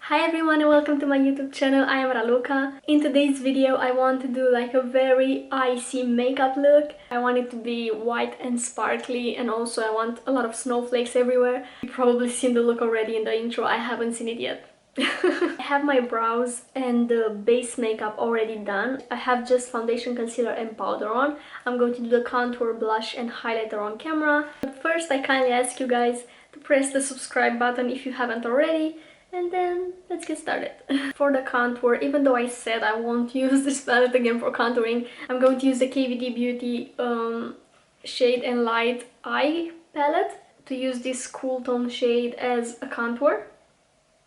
Hi everyone and welcome to my YouTube channel. I am Raluca. In today's video I want to do like a very icy makeup look. I want it to be white and sparkly, and also I want a lot of snowflakes everywhere. You've probably seen the look already in the intro. I haven't seen it yet. I have my brows and the base makeup already done. I have just foundation, concealer and powder on. I'm going to do the contour, blush and highlighter on camera. But first I kindly ask you guys to press the subscribe button if you haven't already. And then let's get started. For the contour, even though I said I won't use this palette again for contouring, I'm going to use the KVD Beauty Shade and Light Eye palette to use this cool tone shade as a contour.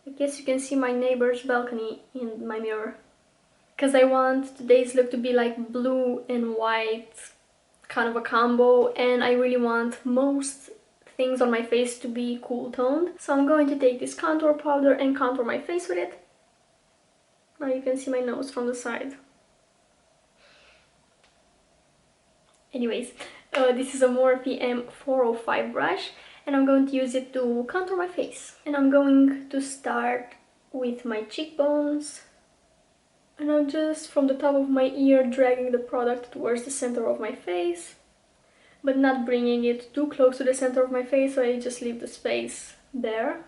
I guess you can see my neighbor's balcony in my mirror. Because I want today's look to be like blue and white, kind of a combo, and I really want most things on my face to be cool toned. So I'm going to take this contour powder and contour my face with it. Now you can see my nose from the side. Anyways, this is a Morphe M405 brush and I'm going to use it to contour my face. And I'm going to start with my cheekbones. And I'm just from the top of my ear dragging the product towards the center of my face, but not bringing it too close to the center of my face, so I just leave the space there.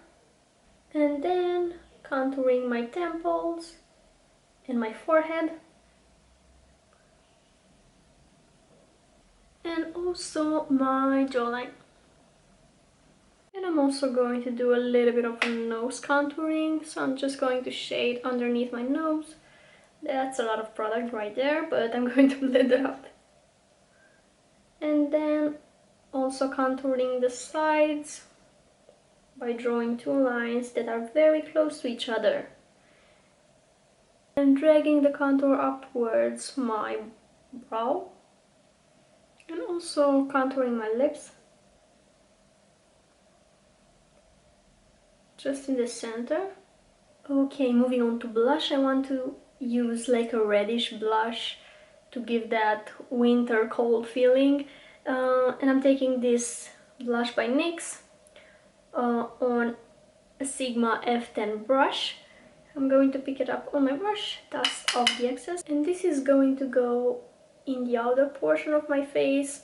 And then contouring my temples and my forehead. And also my jawline. And I'm also going to do a little bit of nose contouring, so I'm just going to shade underneath my nose. That's a lot of product right there, but I'm going to blend it out. And then also contouring the sides by drawing two lines that are very close to each other. And dragging the contour upwards my brow. And also contouring my lips. Just in the center. Okay, moving on to blush. I want to use like a reddish blush to give that winter cold feeling. And I'm taking this blush by NYX on a Sigma F10 brush. I'm going to pick it up on my brush, dust off the excess, and this is going to go in the outer portion of my face,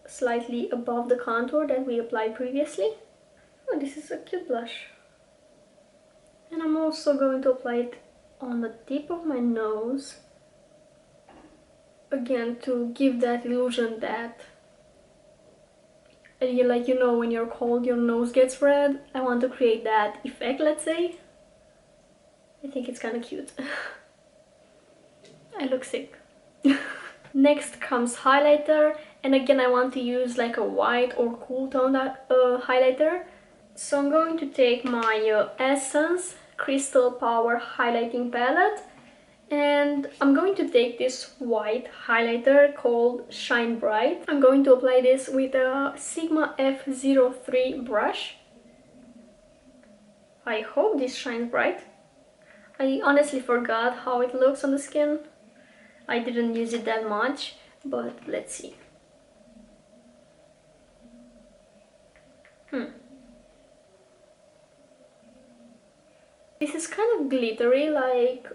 slightly above the contour that we applied previously. Oh, this is a cute blush. And I'm also going to apply it on the tip of my nose, again to give that illusion that like, you know, when you're cold your nose gets red. I want to create that effect, let's say. I think it's kind of cute. I look sick. Next comes highlighter, and again I want to use like a white or cool tone highlighter. So I'm going to take my Essence Crystal Power highlighting palette, and I'm going to take this white highlighter called Shine Bright. I'm going to apply this with a Sigma F03 brush. I hope this shines bright. I honestly forgot how it looks on the skin. I didn't use it that much, but let's see. This is kind of glittery, like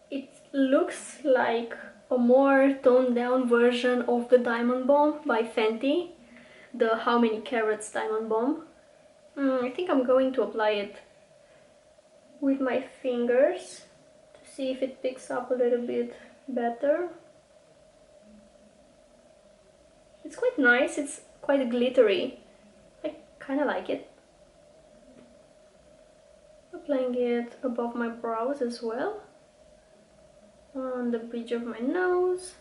it looks like a more toned down version of the Diamond Bomb by Fenty, the How Many Carats Diamond Bomb. I think I'm going to apply it with my fingers to see if it picks up a little bit better. It's quite nice, it's quite glittery. I kind of like it. Applying it above my brows as well, on the bridge of my nose.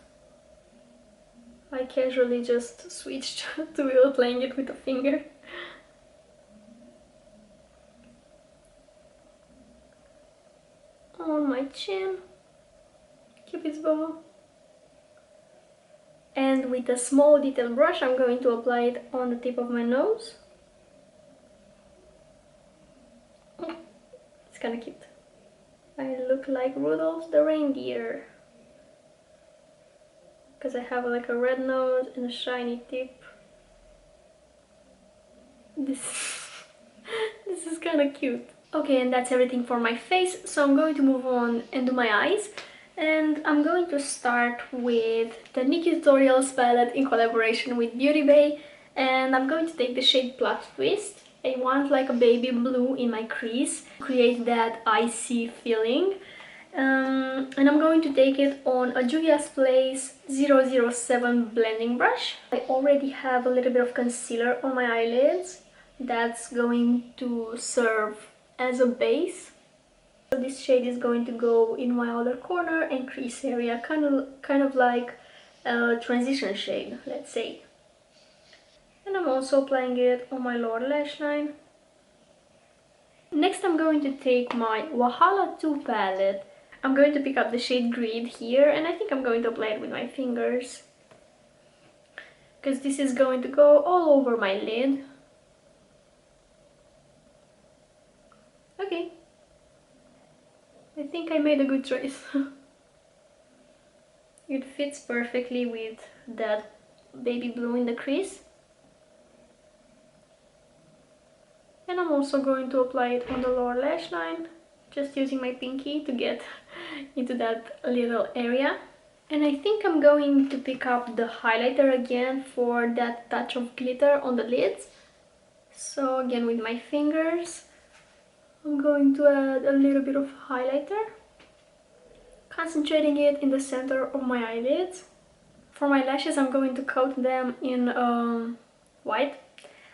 I casually just switched to applying it with a finger. On my chin, Cupid's bow. And with a small detail brush I'm going to apply it on the tip of my nose. It's kind of cute. I look like Rudolph the reindeer, because I have like a red nose and a shiny tip. This is kind of cute. Okay, and that's everything for my face, so I'm going to move on and do my eyes. And I'm going to start with the NikkieTutorials palette in collaboration with BeautyBay. And I'm going to take the shade Plot Twist. I want like a baby blue in my crease, create that icy feeling. And I'm going to take it on a Juvia's Place 007 blending brush. I already have a little bit of concealer on my eyelids. That's going to serve as a base. So this shade is going to go in my outer corner and crease area, kind of like a transition shade, let's say. And I'm also applying it on my lower lash line. Next I'm going to take my Wahala II palette. I'm going to pick up the shade Greed here, and I think I'm going to apply it with my fingers, because this is going to go all over my lid. Okay, I think I made a good choice. It fits perfectly with that baby blue in the crease. And I'm also going to apply it on the lower lash line, just using my pinky to get into that little area. And I think I'm going to pick up the highlighter again for that touch of glitter on the lids. So again with my fingers, I'm going to add a little bit of highlighter, concentrating it in the center of my eyelids. For my lashes, I'm going to coat them in white.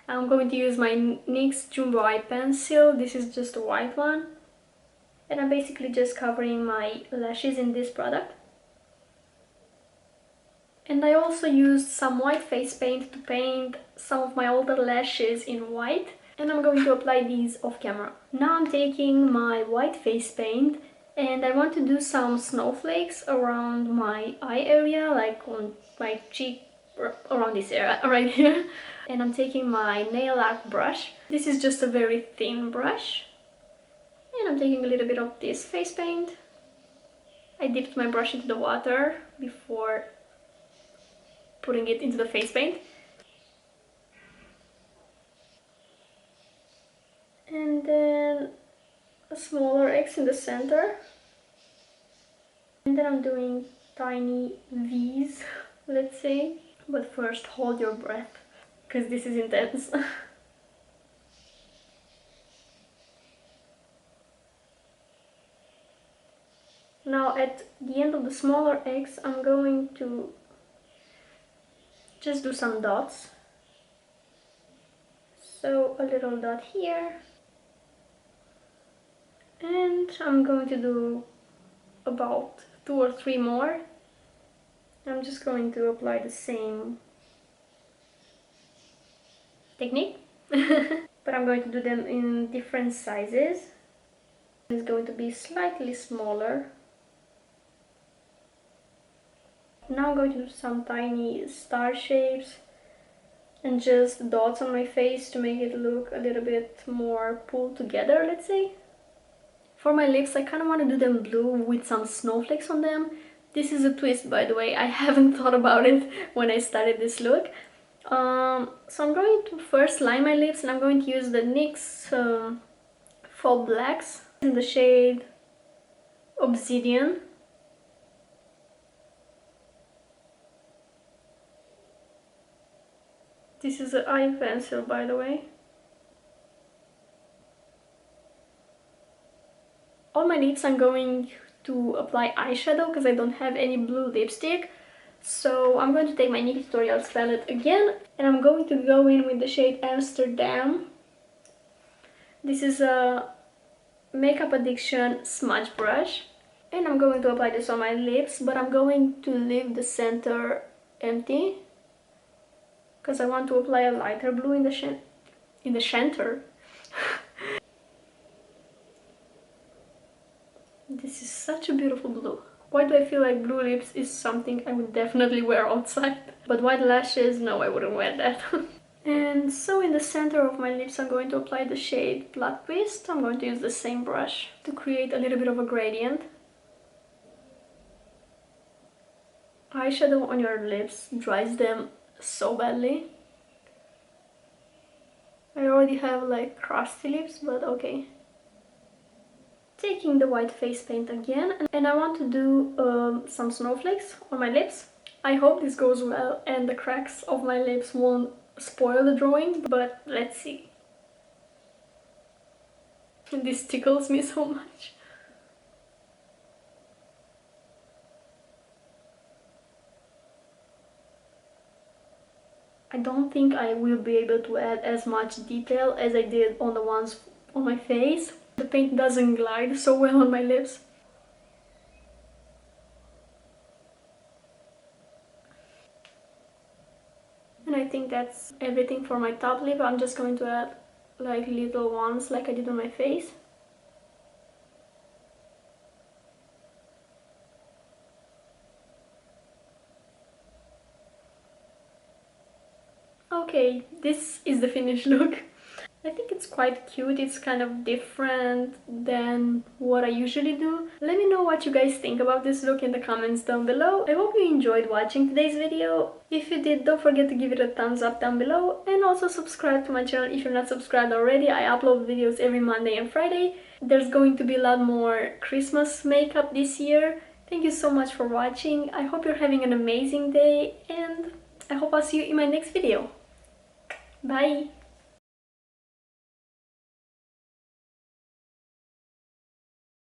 I'm going to use my NYX Jumbo Eye Pencil. This is just a white one. And I'm basically just covering my lashes in this product. And I also used some white face paint to paint some of my older lashes in white. And I'm going to apply these off camera. Now I'm taking my white face paint and I want to do some snowflakes around my eye area, like on my cheek, around this area right here. And I'm taking my nail art brush. This is just a very thin brush. And I'm taking a little bit of this face paint. I dipped my brush into the water before putting it into the face paint. And then a smaller X in the center. And then I'm doing tiny V's, let's say. But first, hold your breath, because this is intense. Now at the end of the smaller X, I'm going to just do some dots. So a little dot here. And I'm going to do about 2 or 3 more. I'm just going to apply the same technique. But I'm going to do them in different sizes. It's going to be slightly smaller. Now I'm going to do some tiny star shapes and just dots on my face to make it look a little bit more pulled together, let's say. For my lips, I kind of want to do them blue with some snowflakes on them. This is a twist, by the way. I haven't thought about it when I started this look. So I'm going to first line my lips, and I'm going to use the NYX Faux Blacks in the shade Obsidian. This is an eye pencil, by the way. On my lips I'm going to apply eyeshadow because I don't have any blue lipstick. So I'm going to take my NikkieTutorials palette again, and I'm going to go in with the shade Amsterdam. This is a Makeup Addiction smudge brush. And I'm going to apply this on my lips, but I'm going to leave the center empty, because I want to apply a lighter blue in the center. This is such a beautiful blue. Why do I feel like blue lips is something I would definitely wear outside? But white lashes, no, I wouldn't wear that. And so in the center of my lips I'm going to apply the shade Plot Twist. I'm going to use the same brush to create a little bit of a gradient. Eyeshadow on your lips dries them so badly. I already have like crusty lips, but okay. taking the white face paint again, and I want to do some snowflakes on my lips. I hope this goes well and the cracks of my lips won't spoil the drawing, but let's see. This tickles me so much. I don't think I will be able to add as much detail as I did on the ones on my face. The paint doesn't glide so well on my lips. And I think that's everything for my top lip. I'm just going to add like little ones like I did on my face. Okay, this is the finished look. I think it's quite cute. It's kind of different than what I usually do. Let me know what you guys think about this look in the comments down below. I hope you enjoyed watching today's video. If you did, don't forget to give it a thumbs up down below, and also subscribe to my channel if you're not subscribed already. I upload videos every Monday and Friday. There's going to be a lot more Christmas makeup this year. Thank you so much for watching. I hope you're having an amazing day, and I hope I'll see you in my next video. Bye!